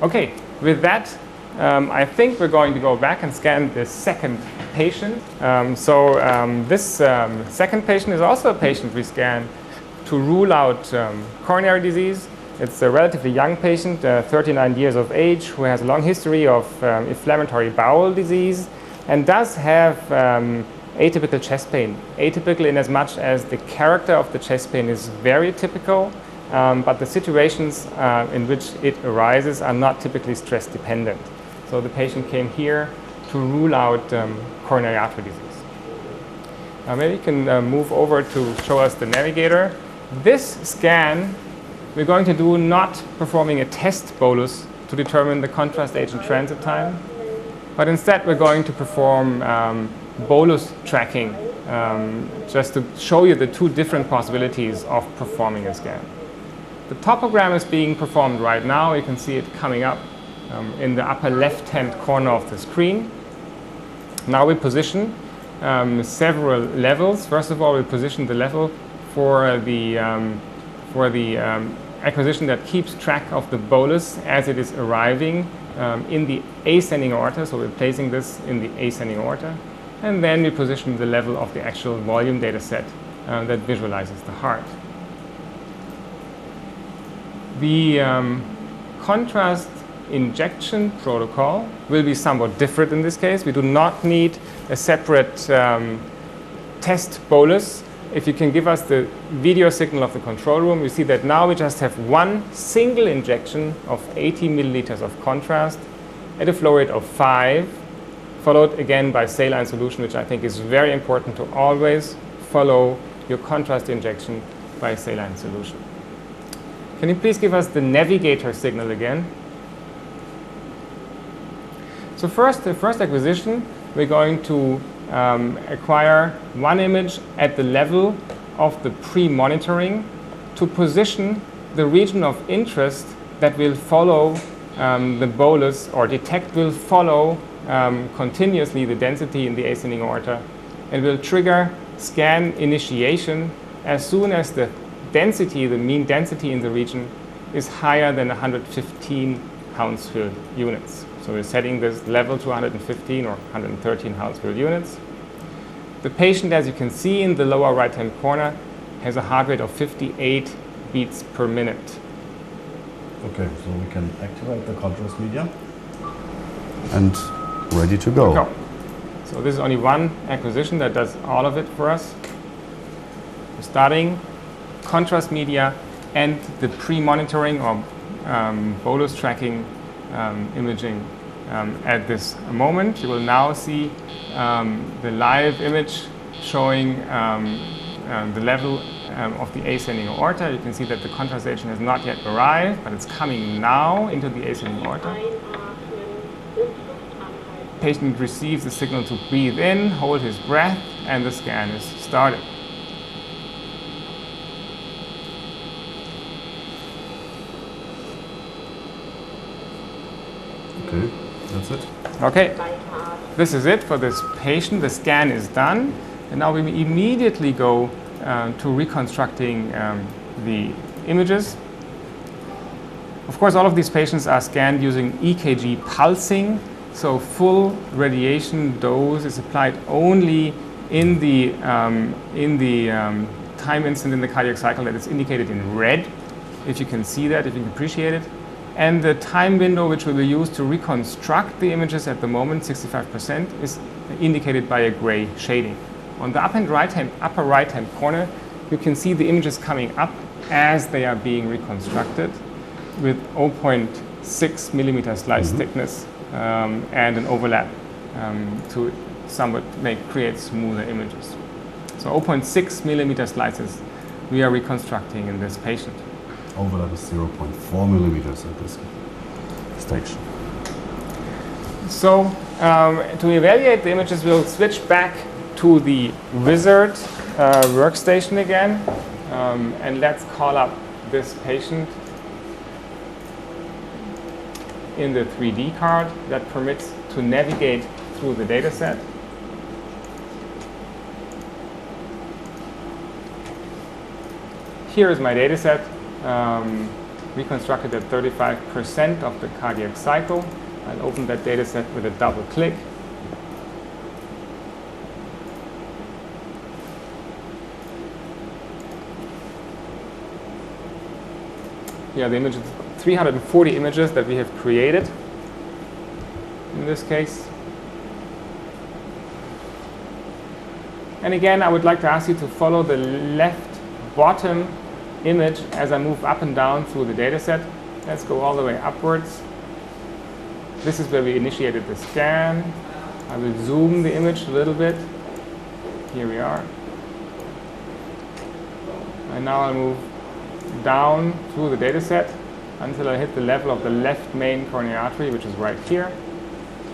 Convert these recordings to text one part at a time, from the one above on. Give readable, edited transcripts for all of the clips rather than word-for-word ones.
Okay, with that, I think we're going to go back and scan the second patient. This second patient is also a patient we scanned to rule out coronary disease. It's a relatively young patient, 39 years of age, who has a long history of inflammatory bowel disease and does have atypical chest pain. Atypical in as much as the character of the chest pain is very typical, but the situations in which it arises are not typically stress dependent. So the patient came here to rule out coronary artery disease. Now maybe you can move over to show us the navigator. This scan we're going to do not performing a test bolus to determine the contrast agent transit time, but instead we're going to perform bolus tracking just to show you the two different possibilities of performing a scan. The topogram is being performed right now. You can see it coming up in the upper left-hand corner of the screen. Now we position several levels. First of all, we position the level for the acquisition that keeps track of the bolus as it is arriving in the ascending aorta. So we're placing this in the ascending aorta. And then we position the level of the actual volume data set that visualizes the heart. The contrast injection protocol will be somewhat different in this case. We do not need a separate test bolus. If you can give us the video signal of the control room, you see that now we just have one single injection of 80 milliliters of contrast at a flow rate of 5, followed again by saline solution, which I think is very important to always follow your contrast injection by saline solution. Can you please give us the navigator signal again? So the first acquisition, we're going to acquire one image at the level of the pre-monitoring to position the region of interest that will follow the bolus, or detect will follow continuously the density in the ascending aorta, and will trigger scan initiation as soon as the density, the mean density in the region, is higher than 115 Hounsfield units. So we're setting this level to 115 or 113 Hounsfield units. The patient, as you can see in the lower right-hand corner, has a heart rate of 58 beats per minute. Okay, so we can activate the contrast media and ready to go. So this is only one acquisition that does all of it for us. We're starting contrast media and the pre-monitoring or bolus tracking imaging at this moment. You will now see the live image showing the level of the ascending aorta. You can see that the contrast agent has not yet arrived, but it's coming now into the ascending aorta. Patient receives the signal to breathe in, hold his breath, and the scan is started. Okay, that's it. Okay, this is it for this patient. The scan is done, and now we immediately go to reconstructing the images. Of course, all of these patients are scanned using EKG pulsing, so full radiation dose is applied only in the time instant in the cardiac cycle that is indicated in red, if you can see that, if you can appreciate it. And the time window which we will use to reconstruct the images at the moment, 65%, is indicated by a gray shading. On the upper right-hand corner, you can see the images coming up as they are being reconstructed with 0.6 millimeter slice thickness and an overlap to somewhat create smoother images. So 0.6 millimeter slices we are reconstructing in this patient. Overlap is 0.4 millimeters at this stage. So to evaluate the images, we'll switch back to the wizard workstation again, and let's call up this patient in the 3D card that permits to navigate through the data set. Here is my data set. reconstructed at 35% of the cardiac cycle. I'll open that data set with a double click. Here are the images, 340 images that we have created in this case. And again, I would like to ask you to follow the left bottom image as I move up and down through the data set. Let's go all the way upwards. This is where we initiated the scan. I will zoom the image a little bit. Here we are. And now I'll move down through the data set until I hit the level of the left main coronary artery, which is right here.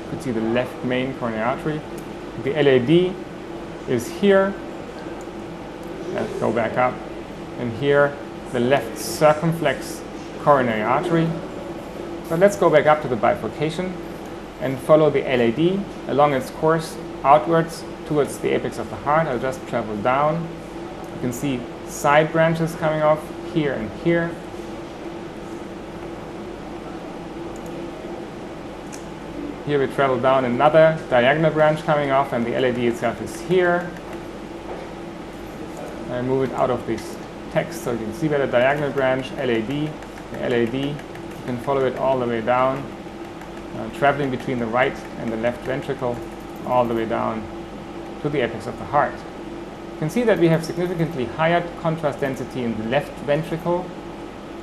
You can see the left main coronary artery. The LAD is here. Let's go back up. And here, the left circumflex coronary artery. So let's go back up to the bifurcation and follow the LAD along its course outwards towards the apex of the heart. I'll just travel down. You can see side branches coming off here and here. Here we travel down another diagonal branch coming off, and the LAD itself is here. I move it out of this text so you can see better. Diagonal branch, LAD, the LAD. You can follow it all the way down, traveling between the right and the left ventricle, all the way down to the apex of the heart. You can see that we have significantly higher contrast density in the left ventricle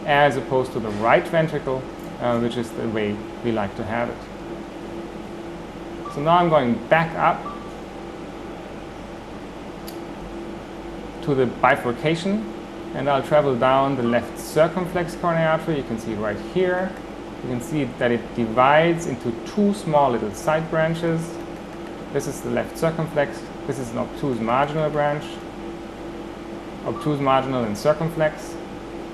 as opposed to the right ventricle, which is the way we like to have it. So now I'm going back up to the bifurcation, and I'll travel down the left circumflex coronary artery. You can see right here. You can see that it divides into two small little side branches. This is the left circumflex. This is an obtuse marginal branch. Obtuse marginal and circumflex.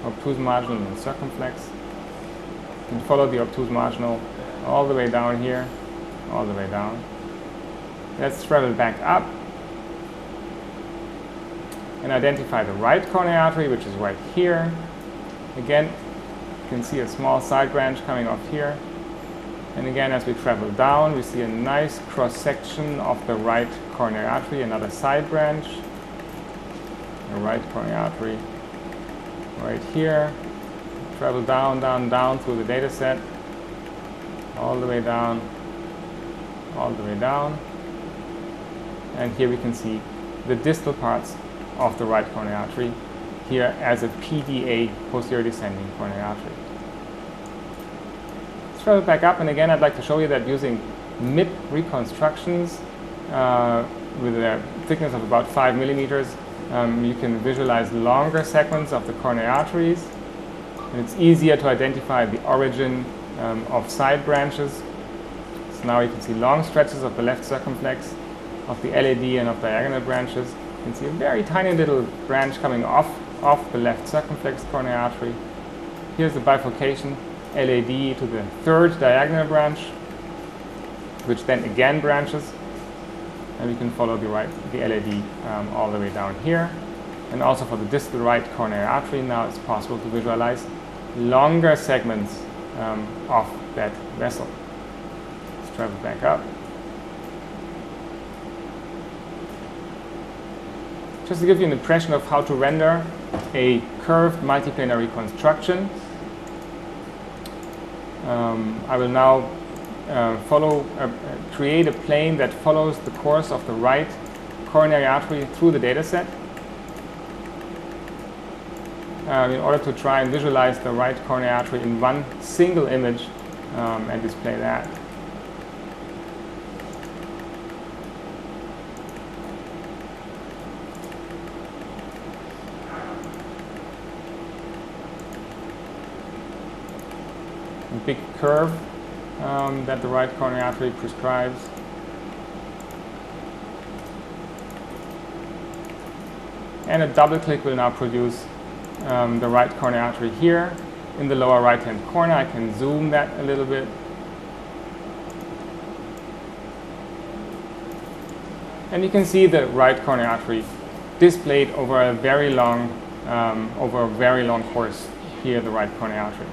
Obtuse marginal and circumflex. You can follow the obtuse marginal all the way down here, all the way down. Let's travel back up and identify the right coronary artery, which is right here. Again, you can see a small side branch coming off here. And again, as we travel down, we see a nice cross-section of the right coronary artery, another side branch. The right coronary artery right here. Travel down, down, down through the data set, all the way down, all the way down. And here we can see the distal parts of the right coronary artery here as a PDA, posterior descending coronary artery. Let's travel back up, and again I'd like to show you that using MIP reconstructions with a thickness of about 5 millimeters, you can visualize longer segments of the coronary arteries, and it's easier to identify the origin of side branches. So now you can see long stretches of the left circumflex, of the LAD and of diagonal branches. You can see a very tiny little branch coming off the left circumflex coronary artery. Here's the bifurcation, LAD to the third diagonal branch, which then again branches. And we can follow the LAD all the way down here. And also for the distal right coronary artery, now it's possible to visualize longer segments of that vessel. Let's travel back up. Just to give you an impression of how to render a curved multiplanar reconstruction, I will now create a plane that follows the course of the right coronary artery through the data set in order to try and visualize the right coronary artery in one single image and display that. A big curve that the right coronary artery prescribes. And a double click will now produce the right coronary artery here in the lower right hand corner. I can zoom that a little bit. And you can see the right coronary artery displayed over a very long course here the right coronary artery.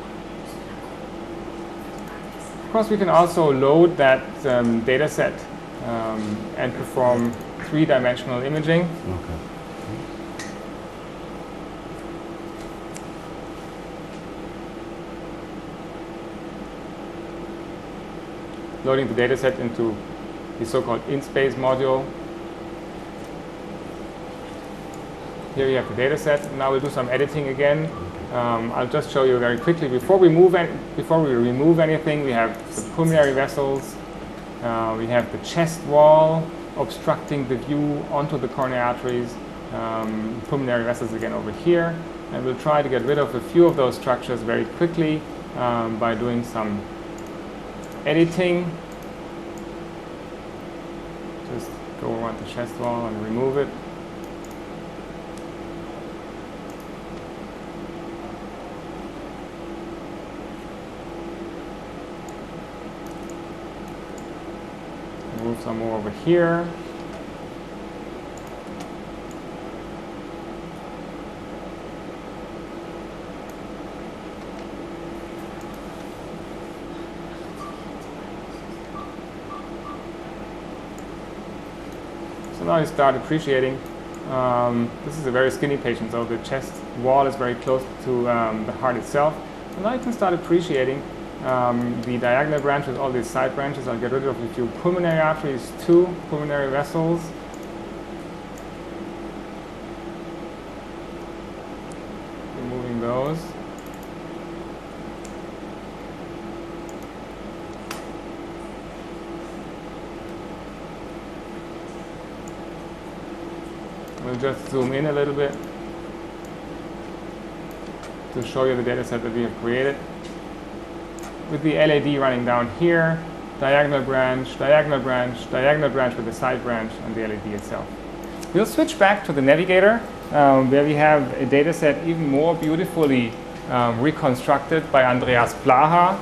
Of course, we can also load that data set and perform three-dimensional imaging. Okay. Loading the data set into the so-called in-space module. Here you have the data set. Now we'll do some editing again. I'll just show you very quickly. Before we remove anything, we have the pulmonary vessels. We have the chest wall obstructing the view onto the coronary arteries. Pulmonary vessels again over here. And we'll try to get rid of a few of those structures very quickly by doing some editing. Just go around the chest wall and remove it. Move some more over here. So now you start appreciating. This is a very skinny patient, so the chest wall is very close to the heart itself. So now you can start appreciating the diagonal branches, all these side branches. I'll get rid of a few pulmonary arteries, 2 pulmonary vessels. Removing those. We'll just zoom in a little bit to show you the data set that we have created. With the LAD running down here, diagonal branch, diagonal branch, diagonal branch with the side branch, and the LAD itself. We'll switch back to the navigator, where we have a data set even more beautifully reconstructed by Andreas Blaha,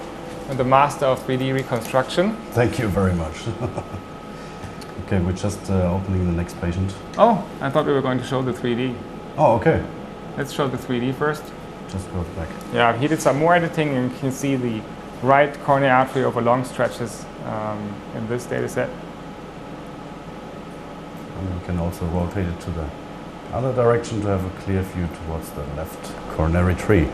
the master of 3D reconstruction. Thank you very much. Okay, we're just opening the next patient. Oh, I thought we were going to show the 3D. Oh, okay. Let's show the 3D first. Just go back. Yeah, he did some more editing, and you can see the right coronary artery over long stretches in this data set. And we can also rotate it to the other direction to have a clear view towards the left coronary tree.